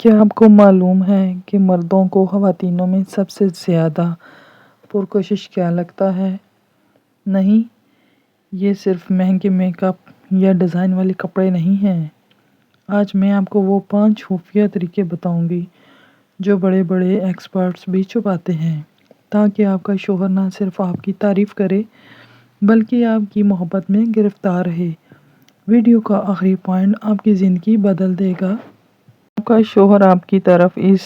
کیا آپ کو معلوم ہے کہ مردوں کو خواتینوں میں سب سے زیادہ پرکشش کیا لگتا ہے؟ نہیں، یہ صرف مہنگے میک اپ یا ڈیزائن والے کپڑے نہیں ہیں۔ آج میں آپ کو وہ 5 خفیہ طریقے بتاؤں گی جو بڑے بڑے ایکسپرٹس بھی چھپاتے ہیں، تاکہ آپ کا شوہر نہ صرف آپ کی تعریف کرے بلکہ آپ کی محبت میں گرفتار رہے۔ ویڈیو کا آخری پوائنٹ آپ کی زندگی بدل دے گا۔ آپ کا شوہر آپ کی طرف اس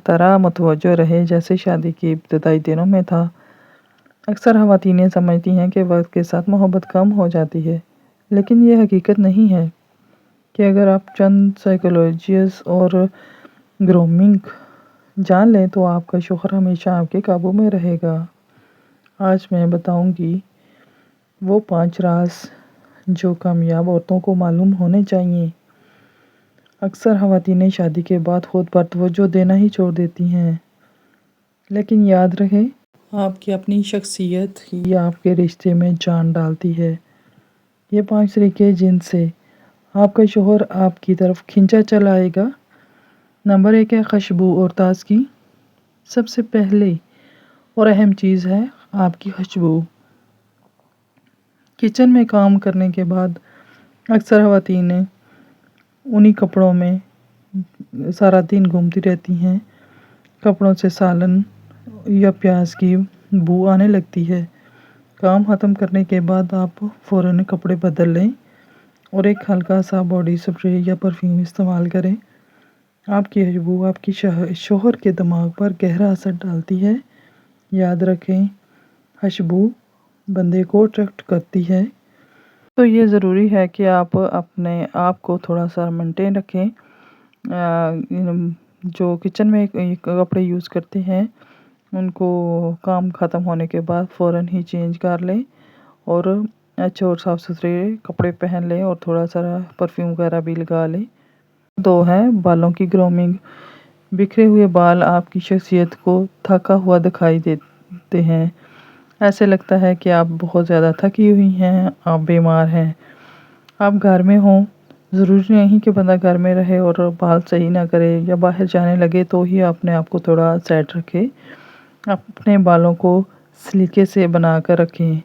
طرح متوجہ رہے جیسے شادی کے ابتدائی دنوں میں تھا۔ اکثر خواتین سمجھتی ہیں کہ وقت کے ساتھ محبت کم ہو جاتی ہے، لیکن یہ حقیقت نہیں ہے کہ اگر آپ چند سائیکولوجیز اور گرومنگ جان لیں تو آپ کا شوہر ہمیشہ آپ کے قابو میں رہے گا۔ آج میں بتاؤں گی وہ 5 راز جو کامیاب عورتوں کو معلوم ہونے چاہیے۔ اکثر خواتین شادی کے بعد خود پر توجہ دینا ہی چھوڑ دیتی ہیں، لیکن یاد رہے آپ کی اپنی شخصیت ہی آپ کے رشتے میں جان ڈالتی ہے۔ یہ 5 طریقے جن سے آپ کا شوہر آپ کی طرف کھینچا چلا آئے گا۔ نمبر 1 ہے خوشبو اور تازگی۔ سب سے پہلے اور اہم چیز ہے آپ کی خوشبو۔ کچن میں کام کرنے کے بعد اکثر خواتین انہی کپڑوں میں سارا دن گھومتی رہتی ہیں۔ کپڑوں سے سالن یا پیاز کی بو آنے لگتی ہے۔ کام ختم کرنے کے بعد آپ فوراً کپڑے بدل لیں اور ایک ہلکا سا باڈی سپرے یا پرفیوم استعمال کریں۔ آپ کی خوشبو آپ کی شوہر کے دماغ پر گہرا اثر ڈالتی ہے۔ یاد رکھیں، خوشبو بندے کو اٹریکٹ کرتی ہے۔ تو یہ ضروری ہے کہ آپ اپنے آپ کو تھوڑا سا مینٹین رکھیں۔ جو کچن میں کپڑے یوز کرتے ہیں ان کو کام ختم ہونے کے بعد فوراً ہی چینج کر لیں اور اچھے اور صاف ستھرے کپڑے پہن لیں اور تھوڑا سا پرفیوم وغیرہ بھی لگا لیں۔ 2 ہے بالوں کی گرومنگ۔ بکھرے ہوئے بال آپ کی شخصیت کو تھکا ہوا دکھائی دیتے ہیں۔ ایسے لگتا ہے کہ آپ بہت زیادہ تھکی ہوئی ہیں، آپ بیمار ہیں۔ آپ گھر میں ہوں، ضروری نہیں کہ بندہ گھر میں رہے اور بال صحیح نہ کرے یا باہر جانے لگے تو ہی اپنے آپ کو تھوڑا سیٹ رکھے۔ اپنے بالوں کو سلیکے سے بنا کر رکھیں۔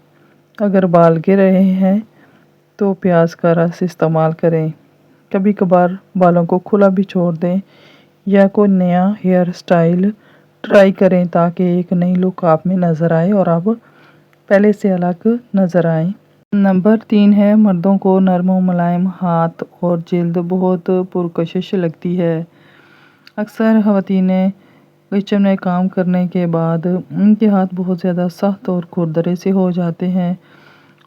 اگر بال گر رہے ہیں تو پیاز کا رس استعمال کریں۔ کبھی کبھار بالوں کو کھلا بھی چھوڑ دیں یا کوئی نیا ہیئر سٹائل ٹرائی کریں تاکہ ایک نئی لک آپ میں نظر آئے اور آپ پہلے سے الگ نظر آئیں۔ نمبر 3 ہے مردوں کو نرم و ملائم ہاتھ اور جلد بہت پرکشش لگتی ہے۔ اکثر خواتین کچن میں کام کرنے کے بعد ان کے ہاتھ بہت زیادہ سخت اور کھردرے سے ہو جاتے ہیں۔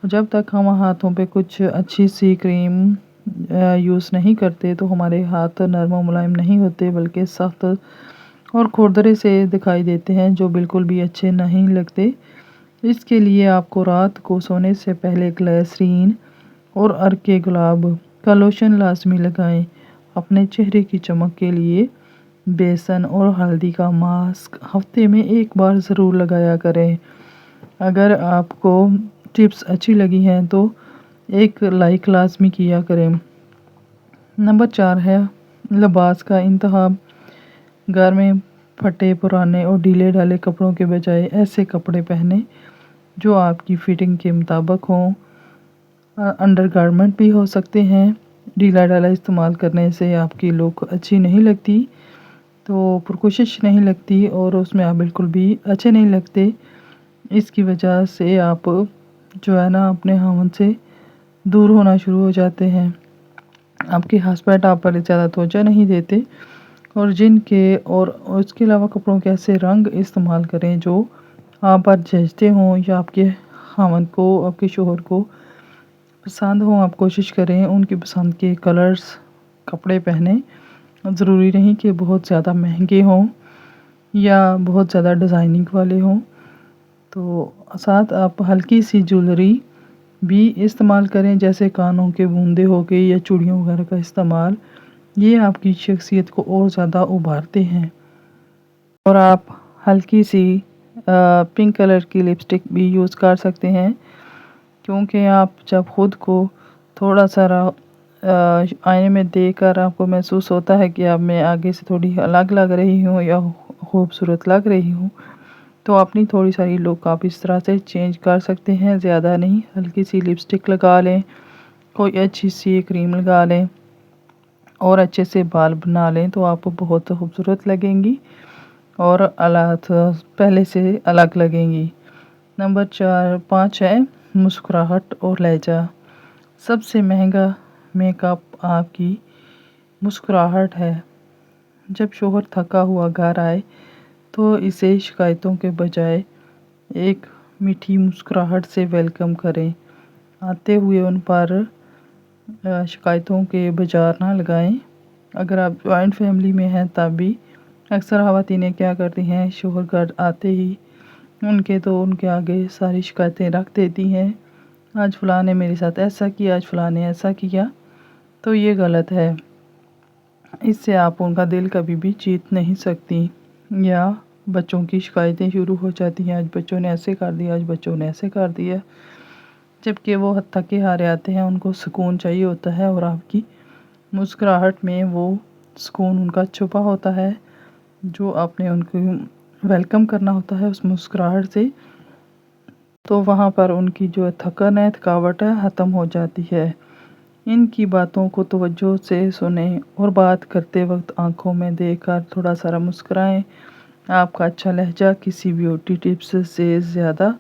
جب تک ہم ہاتھوں پہ کچھ اچھی سی کریم یوز نہیں کرتے تو ہمارے ہاتھ نرم و ملائم نہیں ہوتے بلکہ سخت اور کھردرے سے دکھائی دیتے ہیں جو بالکل بھی اچھے نہیں لگتے۔ اس کے لیے آپ کو رات کو سونے سے پہلے گلیسرین اور عرق کے گلاب کا لوشن لازمی لگائیں۔ اپنے چہرے کی چمک کے لیے بیسن اور ہلدی کا ماسک ہفتے میں 1 بار ضرور لگایا کریں۔ اگر آپ کو ٹپس اچھی لگی ہیں تو ایک لائک لازمی کیا کریں۔ نمبر 4 ہے لباس کا انتخاب۔ گھر میں پھٹے پرانے اور ڈھیلے ڈھالے کپڑوں کے بجائے ایسے کپڑے پہنیں جو آپ کی فٹنگ کے مطابق ہوں۔ انڈر گارمنٹ بھی ہو سکتے ہیں۔ ڈھیلا ڈھالا استعمال کرنے سے آپ کی لک اچھی نہیں لگتی، تو پرکشش نہیں لگتی اور اس میں آپ بالکل بھی اچھے نہیں لگتے۔ اس کی وجہ سے آپ جو ہے نا اپنے خاوند سے دور ہونا شروع ہو جاتے ہیں۔ آپ کے ہسبینڈ آپ پر زیادہ توجہ نہیں دیتے اور اور اس کے علاوہ کپڑوں کے ایسے رنگ استعمال کریں جو آپ پر جچتے ہوں یا آپ کے خاوند کو، آپ کے شوہر کو پسند ہوں۔ آپ کوشش کریں ان کی پسند کے کلرز کپڑے پہنیں۔ ضروری نہیں کہ بہت زیادہ مہنگے ہوں یا بہت زیادہ ڈیزائننگ والے ہوں۔ تو ساتھ آپ ہلکی سی جویلری بھی استعمال کریں جیسے کانوں کے بوندے ہو گئے یا چوڑیوں وغیرہ کا استعمال۔ یہ آپ کی شخصیت کو اور زیادہ ابھارتے ہیں۔ اور آپ ہلکی سی پنک کلر کی لپسٹک بھی یوز کر سکتے ہیں، کیونکہ آپ جب خود کو تھوڑا سا آئینے میں دیکھ کر آپ کو محسوس ہوتا ہے کہ اب میں آگے سے تھوڑی الگ لگ رہی ہوں یا خوبصورت لگ رہی ہوں، تو اپنی تھوڑی ساری لک آپ اس طرح سے چینج کر سکتے ہیں، زیادہ نہیں، ہلکی سی لپسٹک لگا لیں، کوئی اچھی سی کریم لگا لیں اور اچھے سے بال بنا لیں تو آپ بہت خوبصورت لگیں گی اور پہلے سے الگ لگیں گی۔ نمبر 5 ہے مسکراہٹ اور لہجہ۔ سب سے مہنگا میک اپ آپ کی مسکراہٹ ہے۔ جب شوہر تھکا ہوا گھر آئے تو اسے شکایتوں کے بجائے ایک میٹھی مسکراہٹ سے ویلکم کریں۔ آتے ہوئے ان پر شکایتوں کے بازار نہ لگائیں۔ اگر آپ جوائنٹ فیملی میں ہیں تب بھی اکثر خواتینیں کیا کرتی ہیں، شوہر گھر آتے ہی ان کے آگے ساری شکایتیں رکھ دیتی ہیں، آج فلاں نے میرے ساتھ ایسا کیا، آج فلاں نے ایسا کیا، تو یہ غلط ہے۔ اس سے آپ ان کا دل کبھی بھی جیت نہیں سکتی۔ یا بچوں کی شکایتیں شروع ہو جاتی ہیں، آج بچوں نے ایسے کر دیا، آج بچوں نے ایسے کر دیا، جبکہ وہ تھکے ہارے آتے ہیں، ان کو سکون چاہیے ہوتا ہے اور آپ کی مسکراہٹ میں وہ سکون ان کا چھپا ہوتا ہے، جو آپ نے ان کو ویلکم کرنا ہوتا ہے اس مسکراہٹ سے، تو وہاں پر ان کی جو تھکن ہے، تھکاوٹ ہے، ختم ہو جاتی ہے۔ ان کی باتوں کو توجہ سے سنیں اور بات کرتے وقت آنکھوں میں دیکھ کر تھوڑا سا مسکرائیں۔ آپ کا اچھا لہجہ کسی بیوٹی ٹپس سے زیادہ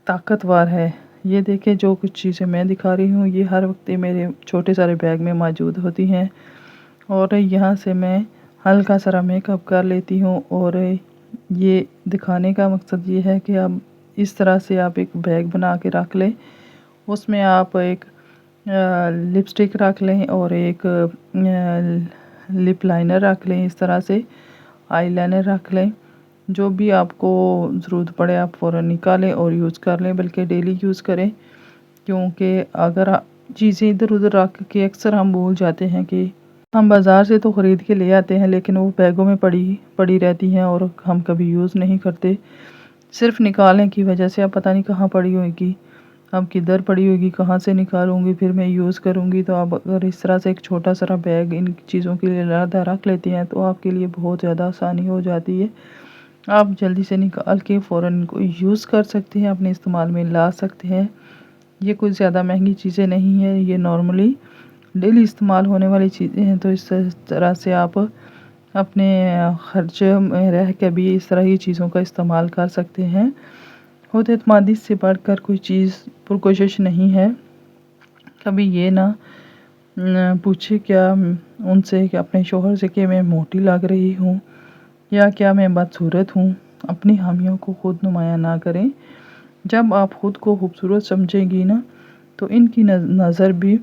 طاقتور ہے۔ یہ دیکھیں، جو کچھ چیزیں میں دکھا رہی ہوں یہ ہر وقت میرے چھوٹے سارے بیگ میں موجود ہوتی ہیں اور یہاں سے میں ہلکا سا میک اپ کر لیتی ہوں، اور یہ دکھانے کا مقصد یہ ہے کہ اب اس طرح سے آپ ایک بیگ بنا کے رکھ لیں، اس میں آپ ایک لپسٹک رکھ لیں اور ایک لپ لائنر رکھ لیں، اس طرح سے آئی لائنر رکھ لیں، جو بھی آپ کو ضرورت پڑے آپ فوراً نکالیں اور یوز کر لیں، بلکہ ڈیلی یوز کریں، کیونکہ اگر چیزیں ادھر ادھر رکھ کے اکثر ہم بھول جاتے ہیں کہ ہم بازار سے تو خرید کے لے آتے ہیں لیکن وہ بیگوں میں پڑی رہتی ہیں اور ہم کبھی یوز نہیں کرتے، صرف نکالنے کی وجہ سے اب پتہ نہیں کہاں پڑی ہوئے گی، اب کدھر پڑی ہوگی، کہاں سے نکالوں گی، پھر میں یوز کروں گی۔ تو آپ اگر اس طرح سے ایک چھوٹا سا بیگ ان چیزوں کے لیے علیحدہ رکھ لیتے ہیں تو آپ کے لیے بہت زیادہ آسانی ہو جاتی ہے، آپ جلدی سے نکال کے فوراً ان کو یوز کر سکتے ہیں، اپنے استعمال میں لا سکتے ہیں۔ یہ کوئی زیادہ مہنگی چیزیں نہیں ہیں، یہ نارملی ڈیلی استعمال ہونے والی چیزیں ہیں، تو اس طرح سے آپ اپنے خرچ میں رہ کے بھی اس طرح کی چیزوں کا استعمال کر سکتے ہیں۔ خود اعتمادی سے بڑھ کر کوئی چیز پرکوشش نہیں ہے۔ کبھی یہ نہ پوچھے کیا ان سے کہ اپنے شوہر سے کہ میں موٹی لگ رہی ہوں یا کیا میں بدصورت ہوں، اپنی خامیوں کو خود نمایاں نہ کریں۔ جب آپ خود کو خوبصورت سمجھیں گی نا تو ان کی نظر بھی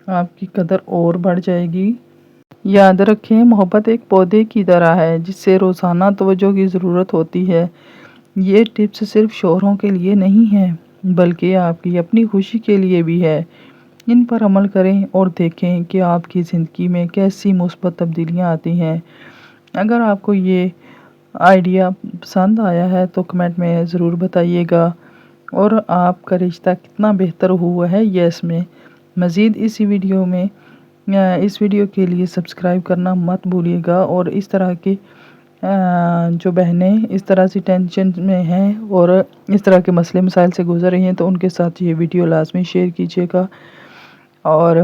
آپ کی قدر اور بڑھ جائے گی۔ یاد رکھیں، محبت ایک پودے کی طرح ہے جس سے روزانہ توجہ کی ضرورت ہوتی ہے۔ یہ ٹپس صرف شوہروں کے لیے نہیں ہیں بلکہ آپ کی اپنی خوشی کے لیے بھی ہے۔ ان پر عمل کریں اور دیکھیں کہ آپ کی زندگی میں کیسی مثبت تبدیلیاں آتی ہیں۔ اگر آپ کو یہ آئیڈیا پسند آیا ہے تو کمنٹ میں ضرور بتائیے گا، اور آپ کا رشتہ کتنا بہتر ہوا ہے یہ اس میں مزید اس ویڈیو کے لیے سبسکرائب کرنا مت بھولیے گا، اور اس طرح کے جو بہنیں اس طرح سے ٹینشن میں ہیں اور اس طرح کے مسئلے مسائل سے گزر رہی ہیں تو ان کے ساتھ یہ ویڈیو لازمی شیئر کیجیے گا۔ اور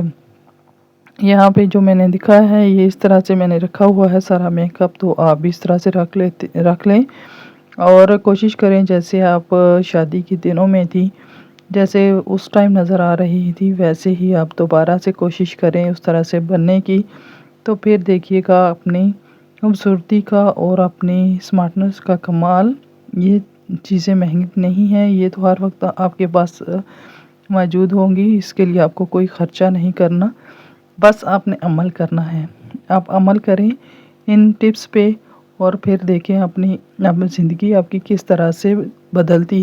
یہاں پہ جو میں نے دکھایا ہے یہ اس طرح سے میں نے رکھا ہوا ہے سارا میک اپ، تو آپ بھی اس طرح سے رکھ لیں اور کوشش کریں جیسے آپ شادی کے دنوں میں تھی، جیسے اس ٹائم نظر آ رہی تھی ویسے ہی آپ دوبارہ سے کوشش کریں اس طرح سے بننے کی، تو پھر دیکھیے گا اپنی خوبصورتی کا اور اپنی سمارٹنس کا کمال۔ یہ چیزیں مہنگی نہیں ہیں، یہ تو ہر وقت آپ کے پاس موجود ہوں گی، اس کے لیے آپ کو کوئی خرچہ نہیں کرنا، بس آپ نے عمل کرنا ہے۔ آپ عمل کریں ان ٹپس پہ اور پھر دیکھیں اپنی زندگی آپ کی کس طرح سے بدلتی ہے۔